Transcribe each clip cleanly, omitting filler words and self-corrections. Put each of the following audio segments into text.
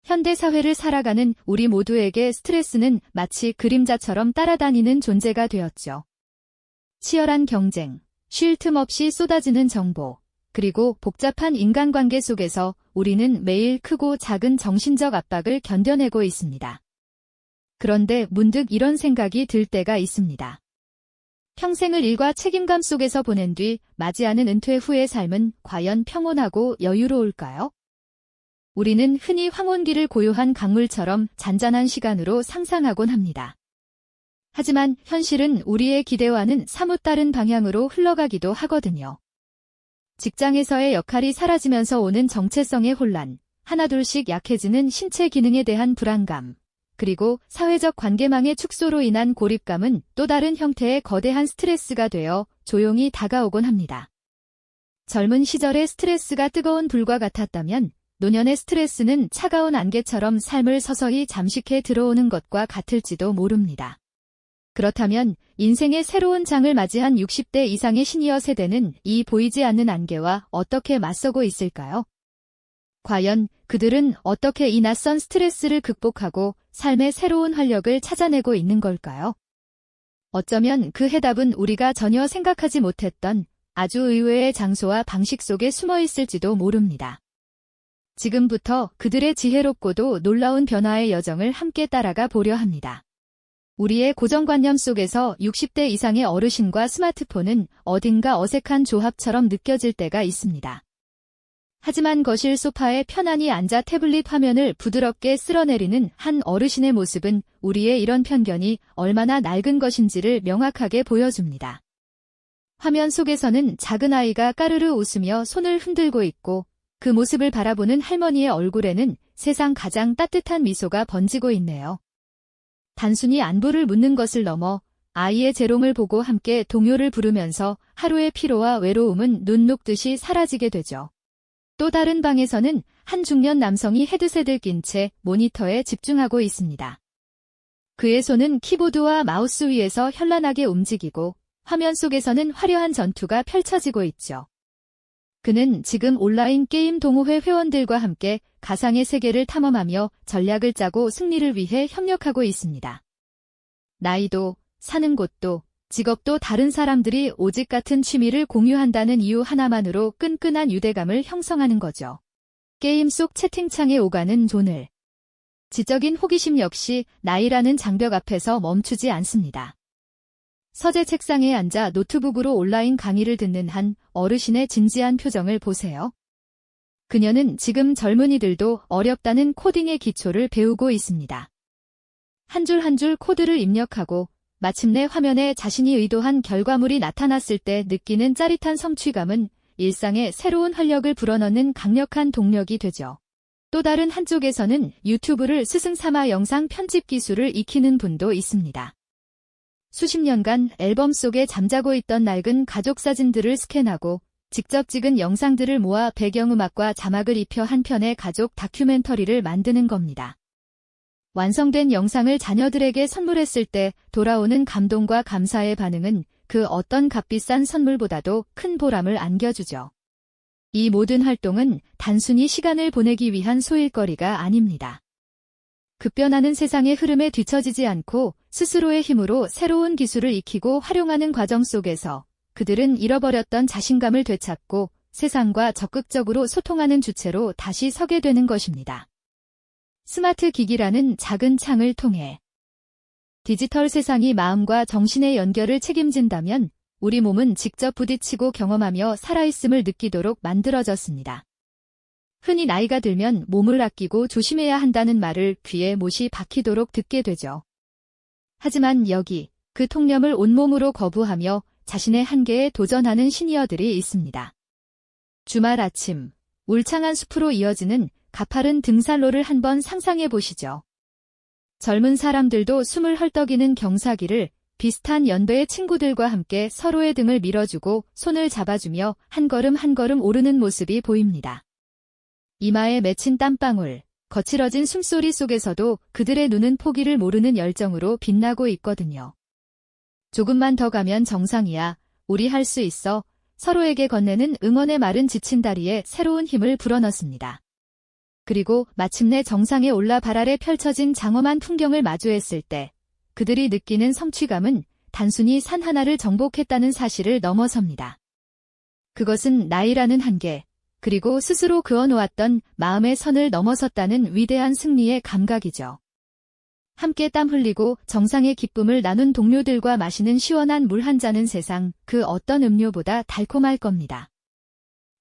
현대 사회를 살아가는 우리 모두에게 스트레스는 마치 그림자처럼 따라다니는 존재가 되었죠. 치열한 경쟁, 쉴 틈 없이 쏟아지는 정보, 그리고 복잡한 인간관계 속에서 우리는 매일 크고 작은 정신적 압박을 견뎌내고 있습니다. 그런데 문득 이런 생각이 들 때가 있습니다. 평생을 일과 책임감 속에서 보낸 뒤 맞이하는 은퇴 후의 삶은 과연 평온하고 여유로울까요? 우리는 흔히 황혼기를 고요한 강물처럼 잔잔한 시간으로 상상하곤 합니다. 하지만 현실은 우리의 기대와는 사뭇 다른 방향으로 흘러가기도 하거든요. 직장에서의 역할이 사라지면서 오는 정체성의 혼란, 하나둘씩 약해지는 신체 기능에 대한 불안감, 그리고 사회적 관계망의 축소로 인한 고립감은 또 다른 형태의 거대한 스트레스가 되어 조용히 다가오곤 합니다. 젊은 시절의 스트레스가 뜨거운 불과 같았다면 노년의 스트레스는 차가운 안개처럼 삶을 서서히 잠식해 들어오는 것과 같을지도 모릅니다. 그렇다면 인생의 새로운 장을 맞이한 60대 이상의 시니어 세대는 이 보이지 않는 안개와 어떻게 맞서고 있을까요? 과연 그들은 어떻게 이 낯선 스트레스를 극복하고 삶의 새로운 활력을 찾아내고 있는 걸까요? 어쩌면 그 해답은 우리가 전혀 생각하지 못했던 아주 의외의 장소와 방식 속에 숨어 있을지도 모릅니다. 지금부터 그들의 지혜롭고도 놀라운 변화의 여정을 함께 따라가 보려 합니다. 우리의 고정관념 속에서 60대 이상의 어르신과 스마트폰은 어딘가 어색한 조합처럼 느껴질 때가 있습니다. 하지만 거실 소파에 편안히 앉아 태블릿 화면을 부드럽게 쓸어내리는 한 어르신의 모습은 우리의 이런 편견이 얼마나 낡은 것인지를 명확하게 보여줍니다. 화면 속에서는 작은 아이가 까르르 웃으며 손을 흔들고 있고 그 모습을 바라보는 할머니의 얼굴에는 세상 가장 따뜻한 미소가 번지고 있네요. 단순히 안부를 묻는 것을 넘어 아이의 재롱을 보고 함께 동요를 부르면서 하루의 피로와 외로움은 눈 녹듯이 사라지게 되죠. 또 다른 방에서는 한 중년 남성이 헤드셋을 낀 채 모니터에 집중하고 있습니다. 그의 손은 키보드와 마우스 위에서 현란하게 움직이고 화면 속에서는 화려한 전투가 펼쳐지고 있죠. 그는 지금 온라인 게임 동호회 회원들과 함께 가상의 세계를 탐험하며 전략을 짜고 승리를 위해 협력하고 있습니다. 나이도, 사는 곳도, 직업도 다른 사람들이 오직 같은 취미를 공유한다는 이유 하나만으로 끈끈한 유대감을 형성하는 거죠. 게임 속 채팅창에 오가는 존을. 지적인 호기심 역시 나이라는 장벽 앞에서 멈추지 않습니다. 서재 책상에 앉아 노트북으로 온라인 강의를 듣는 한 어르신의 진지한 표정을 보세요. 그녀는 지금 젊은이들도 어렵다는 코딩의 기초를 배우고 있습니다. 한 줄 한 줄 코드를 입력하고 마침내 화면에 자신이 의도한 결과물이 나타났을 때 느끼는 짜릿한 성취감은 일상에 새로운 활력을 불어넣는 강력한 동력이 되죠. 또 다른 한쪽에서는 유튜브를 스승 삼아 영상 편집 기술을 익히는 분도 있습니다. 수십 년간 앨범 속에 잠자고 있던 낡은 가족 사진들을 스캔하고 직접 찍은 영상들을 모아 배경음악과 자막을 입혀 한 편의 가족 다큐멘터리를 만드는 겁니다. 완성된 영상을 자녀들에게 선물했을 때 돌아오는 감동과 감사의 반응은 그 어떤 값비싼 선물보다도 큰 보람을 안겨주죠. 이 모든 활동은 단순히 시간을 보내기 위한 소일거리가 아닙니다. 급변하는 세상의 흐름에 뒤처지지 않고 스스로의 힘으로 새로운 기술을 익히고 활용하는 과정 속에서 그들은 잃어버렸던 자신감을 되찾고 세상과 적극적으로 소통하는 주체로 다시 서게 되는 것입니다. 스마트 기기라는 작은 창을 통해 디지털 세상이 마음과 정신의 연결을 책임진다면 우리 몸은 직접 부딪히고 경험하며 살아있음을 느끼도록 만들어졌습니다. 흔히 나이가 들면 몸을 아끼고 조심해야 한다는 말을 귀에 못이 박히도록 듣게 되죠. 하지만 여기 그 통념을 온몸으로 거부하며 자신의 한계에 도전하는 시니어들이 있습니다. 주말 아침, 울창한 숲으로 이어지는 가파른 등산로를 한번 상상해 보시죠. 젊은 사람들도 숨을 헐떡이는 경사기를 비슷한 연배의 친구들과 함께 서로의 등을 밀어주고 손을 잡아주며 한 걸음 한 걸음 오르는 모습이 보입니다. 이마에 맺힌 땀방울, 거칠어진 숨소리 속에서도 그들의 눈은 포기를 모르는 열정으로 빛나고 있거든요. 조금만 더 가면 정상이야. 우리 할 수 있어. 서로에게 건네는 응원의 말은 지친 다리에 새로운 힘을 불어넣습니다. 그리고 마침내 정상에 올라 발 아래 펼쳐진 장엄한 풍경을 마주했을 때 그들이 느끼는 성취감은 단순히 산 하나를 정복했다는 사실을 넘어섭니다. 그것은 나이라는 한계, 그리고 스스로 그어놓았던 마음의 선을 넘어섰다는 위대한 승리의 감각이죠. 함께 땀 흘리고 정상의 기쁨을 나눈 동료들과 마시는 시원한 물 한 잔은 세상 그 어떤 음료보다 달콤할 겁니다.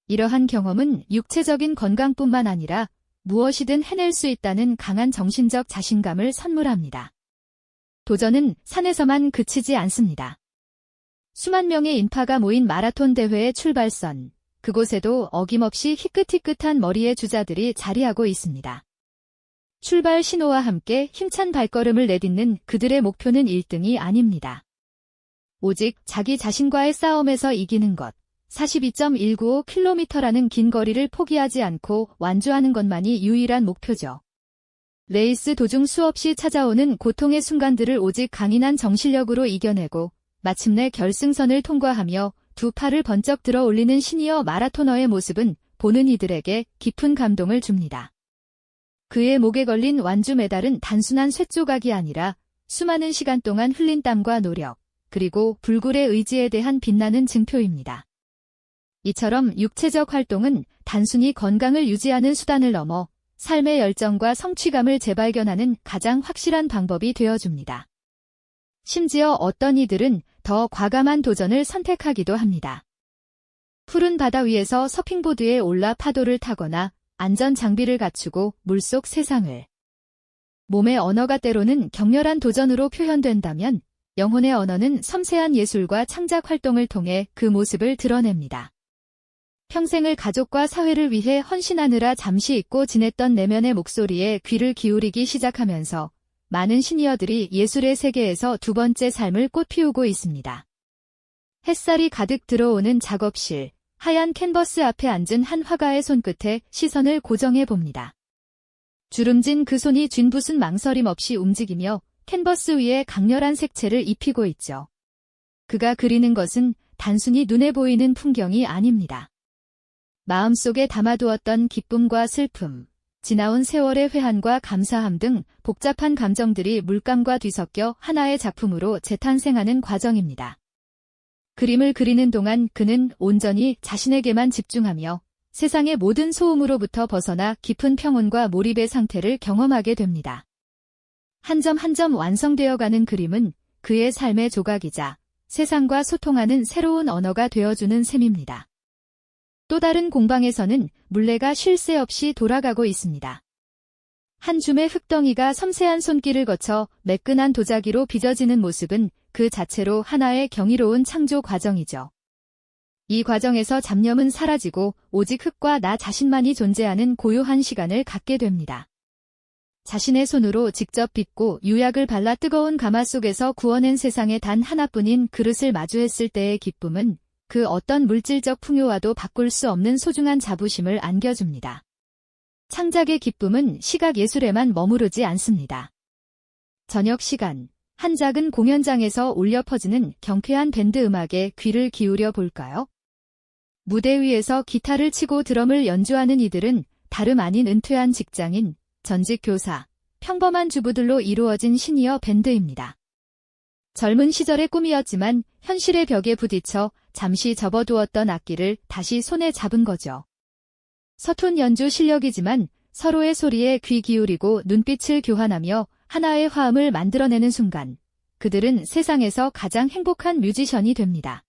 이러한 경험은 육체적인 건강뿐만 아니라 무엇이든 해낼 수 있다는 강한 정신적 자신감을 선물합니다. 도전은 산에서만 그치지 않습니다. 수만 명의 인파가 모인 마라톤 대회의 출발선, 그곳에도 어김없이 희끗희끗한 머리의 주자들이 자리하고 있습니다. 출발 신호와 함께 힘찬 발걸음을 내딛는 그들의 목표는 1등이 아닙니다. 오직 자기 자신과의 싸움에서 이기는 것, 42.195km라는 긴 거리를 포기하지 않고 완주하는 것만이 유일한 목표죠. 레이스 도중 수없이 찾아오는 고통의 순간들을 오직 강인한 정신력으로 이겨내고 마침내 결승선을 통과하며 두 팔을 번쩍 들어 올리는 시니어 마라토너의 모습은 보는 이들에게 깊은 감동을 줍니다. 그의 목에 걸린 완주 메달은 단순한 쇳조각이 아니라 수많은 시간 동안 흘린 땀과 노력, 그리고 불굴의 의지에 대한 빛나는 증표입니다. 이처럼 육체적 활동은 단순히 건강을 유지하는 수단을 넘어 삶의 열정과 성취감을 재발견하는 가장 확실한 방법이 되어줍니다. 심지어 어떤 이들은 더 과감한 도전을 선택하기도 합니다. 푸른 바다 위에서 서핑보드에 올라 파도를 타거나 안전 장비를 갖추고 물속 세상을. 몸의 언어가 때로는 격렬한 도전으로 표현된다면 영혼의 언어는 섬세한 예술과 창작 활동을 통해 그 모습을 드러냅니다. 평생을 가족과 사회를 위해 헌신하느라 잠시 잊고 지냈던 내면의 목소리에 귀를 기울이기 시작하면서 많은 시니어들이 예술의 세계에서 두 번째 삶을 꽃피우고 있습니다. 햇살이 가득 들어오는 작업실, 하얀 캔버스 앞에 앉은 한 화가의 손끝에 시선을 고정해 봅니다. 주름진 그 손이 쥔붓은 망설임 없이 움직이며 캔버스 위에 강렬한 색채를 입히고 있죠. 그가 그리는 것은 단순히 눈에 보이는 풍경이 아닙니다. 마음속에 담아두었던 기쁨과 슬픔, 지나온 세월의 회한과 감사함 등 복잡한 감정들이 물감과 뒤섞여 하나의 작품으로 재탄생하는 과정입니다. 그림을 그리는 동안 그는 온전히 자신에게만 집중하며 세상의 모든 소음으로부터 벗어나 깊은 평온과 몰입의 상태를 경험하게 됩니다. 한 점 한 점 완성되어가는 그림은 그의 삶의 조각이자 세상과 소통하는 새로운 언어가 되어주는 셈입니다. 또 다른 공방에서는 물레가 쉴 새 없이 돌아가고 있습니다. 한 줌의 흙덩이가 섬세한 손길을 거쳐 매끈한 도자기로 빚어지는 모습은 그 자체로 하나의 경이로운 창조 과정이죠. 이 과정에서 잡념은 사라지고 오직 흙과 나 자신만이 존재하는 고요한 시간을 갖게 됩니다. 자신의 손으로 직접 빚고 유약을 발라 뜨거운 가마 속에서 구워낸 세상에 단 하나뿐인 그릇을 마주했을 때의 기쁨은 그 어떤 물질적 풍요와도 바꿀 수 없는 소중한 자부심을 안겨줍니다. 창작의 기쁨은 시각 예술에만 머무르지 않습니다. 저녁 시간, 한 작은 공연장에서 울려 퍼지는 경쾌한 밴드 음악에 귀를 기울여 볼까요? 무대 위에서 기타를 치고 드럼을 연주하는 이들은 다름 아닌 은퇴한 직장인, 전직 교사, 평범한 주부들로 이루어진 시니어 밴드입니다. 젊은 시절의 꿈이었지만 현실의 벽에 부딪혀 잠시 접어두었던 악기를 다시 손에 잡은 거죠. 서툰 연주 실력이지만 서로의 소리에 귀 기울이고 눈빛을 교환하며 하나의 화음을 만들어내는 순간 그들은 세상에서 가장 행복한 뮤지션이 됩니다.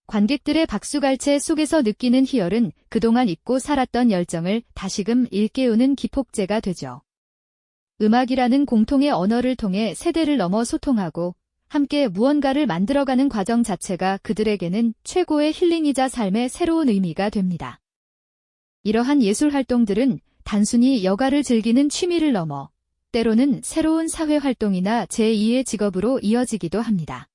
관객들의 박수갈채 속에서 느끼는 희열은 그동안 잊고 살았던 열정을 다시금 일깨우는 기폭제가 되죠. 음악이라는 공통의 언어를 통해 세대를 넘어 소통하고 함께 무언가를 만들어가는 과정 자체가 그들에게는 최고의 힐링이자 삶의 새로운 의미가 됩니다. 이러한 예술 활동들은 단순히 여가를 즐기는 취미를 넘어 때로는 새로운 사회 활동이나 제2의 직업으로 이어지기도 합니다.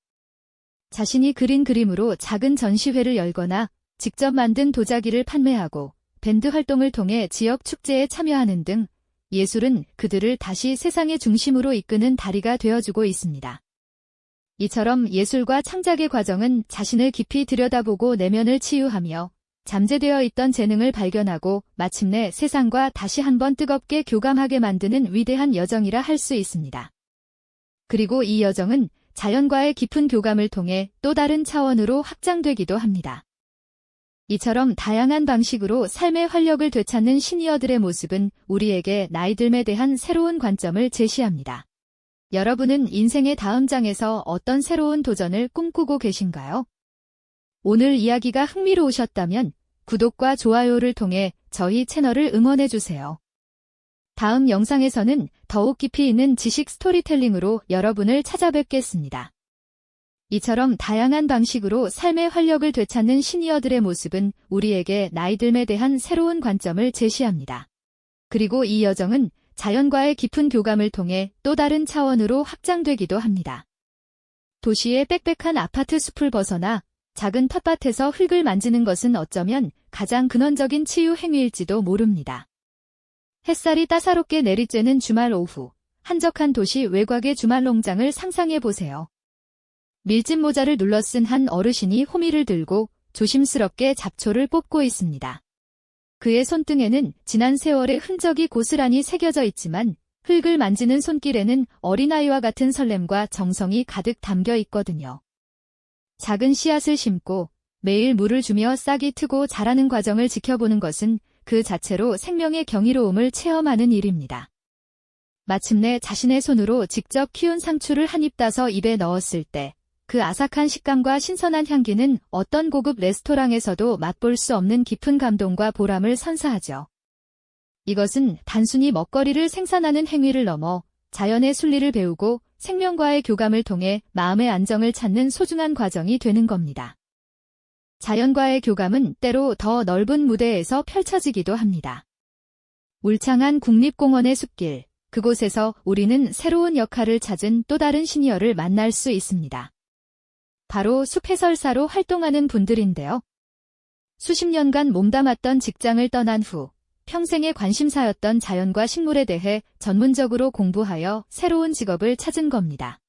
자신이 그린 그림으로 작은 전시회를 열거나 직접 만든 도자기를 판매하고 밴드 활동을 통해 지역 축제에 참여하는 등 예술은 그들을 다시 세상의 중심으로 이끄는 다리가 되어주고 있습니다. 이처럼 예술과 창작의 과정은 자신을 깊이 들여다보고 내면을 치유하며 잠재되어 있던 재능을 발견하고 마침내 세상과 다시 한번 뜨겁게 교감하게 만드는 위대한 여정이라 할 수 있습니다. 그리고 이 여정은 자연과의 깊은 교감을 통해 또 다른 차원으로 확장되기도 합니다. 이처럼 다양한 방식으로 삶의 활력을 되찾는 시니어들의 모습은 우리에게 나이듦에 대한 새로운 관점을 제시합니다. 여러분은 인생의 다음 장에서 어떤 새로운 도전을 꿈꾸고 계신가요? 오늘 이야기가 흥미로우셨다면 구독과 좋아요를 통해 저희 채널을 응원해주세요. 다음 영상에서는 더욱 깊이 있는 지식 스토리텔링으로 여러분을 찾아뵙겠습니다. 이처럼 다양한 방식으로 삶의 활력을 되찾는 시니어들의 모습은 우리에게 나이듦에 대한 새로운 관점을 제시합니다. 그리고 이 여정은 자연과의 깊은 교감을 통해 또 다른 차원으로 확장되기도 합니다. 도시의 빽빽한 아파트 숲을 벗어나 작은 텃밭에서 흙을 만지는 것은 어쩌면 가장 근원적인 치유 행위일지도 모릅니다. 햇살이 따사롭게 내리쬐는 주말 오후, 한적한 도시 외곽의 주말 농장을 상상해 보세요. 밀짚 모자를 눌러쓴 한 어르신이 호미를 들고 조심스럽게 잡초를 뽑고 있습니다. 그의 손등에는 지난 세월의 흔적이 고스란히 새겨져 있지만 흙을 만지는 손길에는 어린아이와 같은 설렘과 정성이 가득 담겨 있거든요. 작은 씨앗을 심고 매일 물을 주며 싹이 트고 자라는 과정을 지켜보는 것은 그 자체로 생명의 경이로움을 체험하는 일입니다. 마침내 자신의 손으로 직접 키운 상추를 한 입 따서 입에 넣었을 때 그 아삭한 식감과 신선한 향기는 어떤 고급 레스토랑에서도 맛볼 수 없는 깊은 감동과 보람을 선사하죠. 이것은 단순히 먹거리를 생산하는 행위를 넘어 자연의 순리를 배우고 생명과의 교감을 통해 마음의 안정을 찾는 소중한 과정이 되는 겁니다. 자연과의 교감은 때로 더 넓은 무대에서 펼쳐지기도 합니다. 울창한 국립공원의 숲길, 그곳에서 우리는 새로운 역할을 찾은 또 다른 시니어를 만날 수 있습니다. 바로 숲 해설사로 활동하는 분들인데요. 수십 년간 몸담았던 직장을 떠난 후 평생의 관심사였던 자연과 식물에 대해 전문적으로 공부하여 새로운 직업을 찾은 겁니다.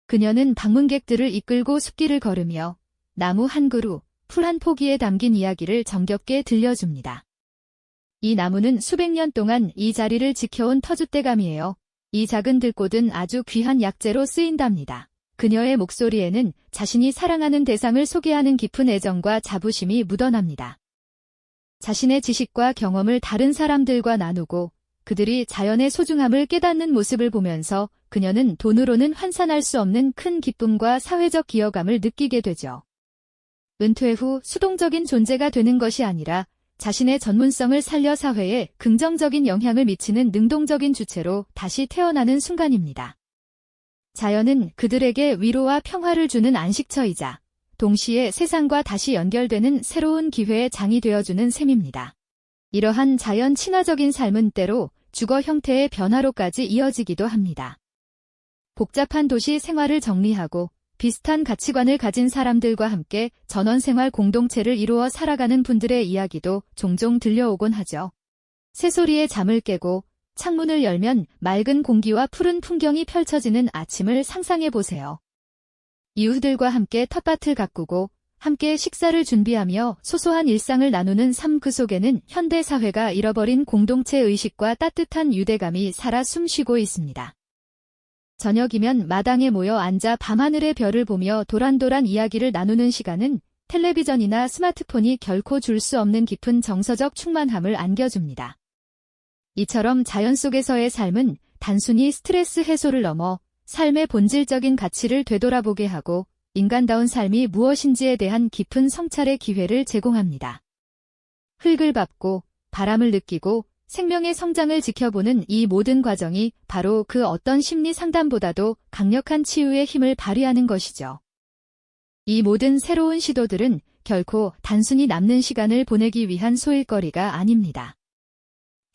그녀는 방문객들을 이끌고 숲길을 걸으며 나무 한 그루, 풀 한 포기에 담긴 이야기를 정겹게 들려줍니다. 이 나무는 수백 년 동안 이 자리를 지켜온 터줏대감이에요. 이 작은 들꽃은 아주 귀한 약재로 쓰인답니다. 그녀의 목소리에는 자신이 사랑하는 대상을 소개하는 깊은 애정과 자부심이 묻어납니다. 자신의 지식과 경험을 다른 사람들과 나누고 그들이 자연의 소중함을 깨닫는 모습을 보면서 그녀는 돈으로는 환산할 수 없는 큰 기쁨과 사회적 기여감을 느끼게 되죠. 은퇴 후 수동적인 존재가 되는 것이 아니라 자신의 전문성을 살려 사회에 긍정적인 영향을 미치는 능동적인 주체로 다시 태어나는 순간입니다. 자연은 그들에게 위로와 평화를 주는 안식처이자 동시에 세상과 다시 연결되는 새로운 기회의 장이 되어주는 셈입니다. 이러한 자연 친화적인 삶은 때로 주거 형태의 변화로까지 이어지기도 합니다. 복잡한 도시 생활을 정리하고 비슷한 가치관을 가진 사람들과 함께 전원생활 공동체를 이루어 살아가는 분들의 이야기도 종종 들려오곤 하죠. 새소리에 잠을 깨고 창문을 열면 맑은 공기와 푸른 풍경이 펼쳐지는 아침을 상상해 보세요. 이웃들과 함께 텃밭을 가꾸고 함께 식사를 준비하며 소소한 일상을 나누는 삶, 그 속에는 현대 사회가 잃어버린 공동체 의식과 따뜻한 유대감이 살아 숨쉬고 있습니다. 저녁이면 마당에 모여 앉아 밤하늘의 별을 보며 도란도란 이야기를 나누는 시간은 텔레비전이나 스마트폰이 결코 줄 수 없는 깊은 정서적 충만함을 안겨줍니다. 이처럼 자연 속에서의 삶은 단순히 스트레스 해소를 넘어 삶의 본질적인 가치를 되돌아보게 하고 인간다운 삶이 무엇인지에 대한 깊은 성찰의 기회를 제공합니다. 흙을 밟고 바람을 느끼고 생명의 성장을 지켜보는 이 모든 과정이 바로 그 어떤 심리 상담보다도 강력한 치유의 힘을 발휘하는 것이죠. 이 모든 새로운 시도들은 결코 단순히 남는 시간을 보내기 위한 소일거리가 아닙니다.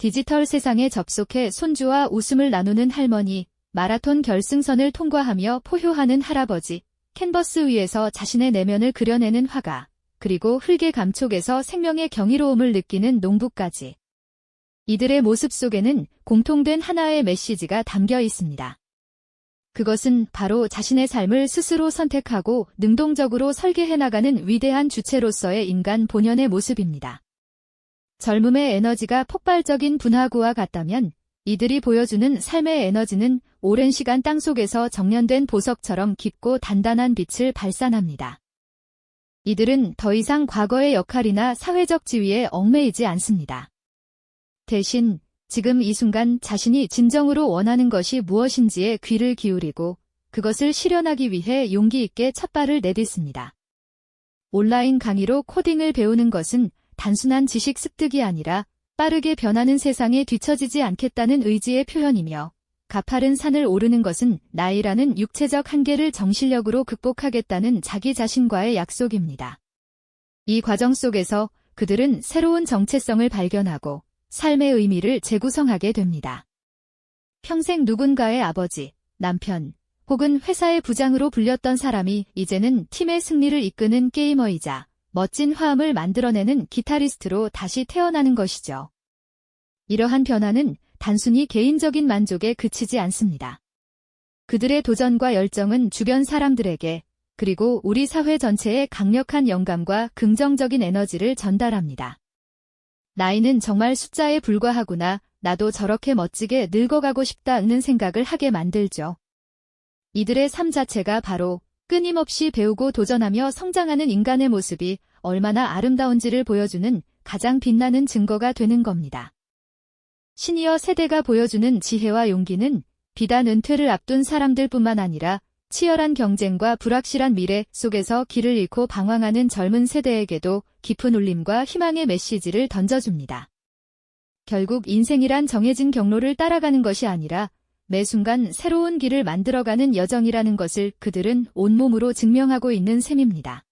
디지털 세상에 접속해 손주와 웃음을 나누는 할머니, 마라톤 결승선을 통과하며 포효하는 할아버지, 캔버스 위에서 자신의 내면을 그려내는 화가, 그리고 흙의 감촉에서 생명의 경이로움을 느끼는 농부까지. 이들의 모습 속에는 공통된 하나의 메시지가 담겨 있습니다. 그것은 바로 자신의 삶을 스스로 선택하고 능동적으로 설계해 나가는 위대한 주체로서의 인간 본연의 모습입니다. 젊음의 에너지가 폭발적인 분화구와 같다면 이들이 보여주는 삶의 에너지는 오랜 시간 땅속에서 정련된 보석처럼 깊고 단단한 빛을 발산합니다. 이들은 더 이상 과거의 역할이나 사회적 지위에 얽매이지 않습니다. 대신 지금 이 순간 자신이 진정으로 원하는 것이 무엇인지에 귀를 기울이고 그것을 실현하기 위해 용기 있게 첫발을 내딛습니다. 온라인 강의로 코딩을 배우는 것은 단순한 지식 습득이 아니라 빠르게 변하는 세상에 뒤처지지 않겠다는 의지의 표현이며, 가파른 산을 오르는 것은 나이라는 육체적 한계를 정신력으로 극복하겠다는 자기 자신과의 약속입니다. 이 과정 속에서 그들은 새로운 정체성을 발견하고 삶의 의미를 재구성하게 됩니다. 평생 누군가의 아버지, 남편, 혹은 회사의 부장으로 불렸던 사람이 이제는 팀의 승리를 이끄는 게이머이자 멋진 화음을 만들어내는 기타리스트로 다시 태어나는 것이죠. 이러한 변화는 단순히 개인적인 만족에 그치지 않습니다. 그들의 도전과 열정은 주변 사람들에게, 그리고 우리 사회 전체에 강력한 영감과 긍정적인 에너지를 전달합니다. 나이는 정말 숫자에 불과하구나, 나도 저렇게 멋지게 늙어가고 싶다는 생각을 하게 만들죠. 이들의 삶 자체가 바로 끊임없이 배우고 도전하며 성장하는 인간의 모습이 얼마나 아름다운지를 보여주는 가장 빛나는 증거가 되는 겁니다. 시니어 세대가 보여주는 지혜와 용기는 비단 은퇴를 앞둔 사람들뿐만 아니라 치열한 경쟁과 불확실한 미래 속에서 길을 잃고 방황하는 젊은 세대에게도 깊은 울림과 희망의 메시지를 던져줍니다. 결국 인생이란 정해진 경로를 따라가는 것이 아니라 매 순간 새로운 길을 만들어가는 여정이라는 것을 그들은 온몸으로 증명하고 있는 셈입니다.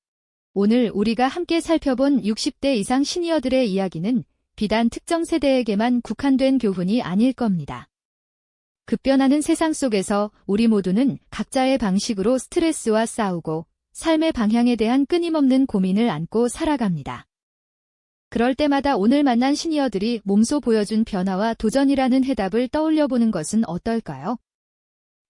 오늘 우리가 함께 살펴본 60대 이상 시니어들의 이야기는 비단 특정 세대에게만 국한된 교훈이 아닐 겁니다. 급변하는 세상 속에서 우리 모두는 각자의 방식으로 스트레스와 싸우고 삶의 방향에 대한 끊임없는 고민을 안고 살아갑니다. 그럴 때마다 오늘 만난 시니어들이 몸소 보여준 변화와 도전이라는 해답을 떠올려보는 것은 어떨까요?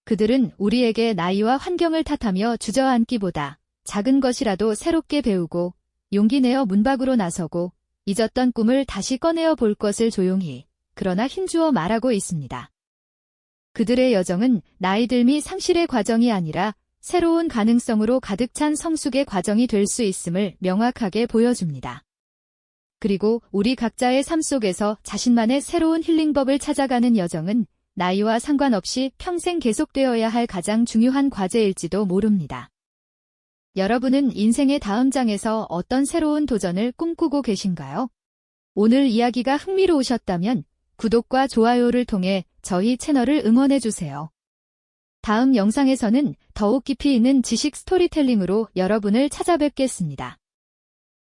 그들은 우리에게 나이와 환경을 탓하며 주저앉기보다 작은 것이라도 새롭게 배우고 용기 내어 문 밖으로 나서고 잊었던 꿈을 다시 꺼내어 볼 것을 조용히, 그러나 힘주어 말하고 있습니다. 그들의 여정은 나이 들미 상실의 과정이 아니라 새로운 가능성으로 가득 찬 성숙의 과정이 될 수 있음을 명확하게 보여줍니다. 그리고 우리 각자의 삶 속에서 자신만의 새로운 힐링법을 찾아가는 여정은 나이와 상관없이 평생 계속되어야 할 가장 중요한 과제일지도 모릅니다. 여러분은 인생의 다음 장에서 어떤 새로운 도전을 꿈꾸고 계신가요? 오늘 이야기가 흥미로우셨다면 구독과 좋아요를 통해 저희 채널을 응원해주세요. 다음 영상에서는 더욱 깊이 있는 지식 스토리텔링으로 여러분을 찾아뵙겠습니다.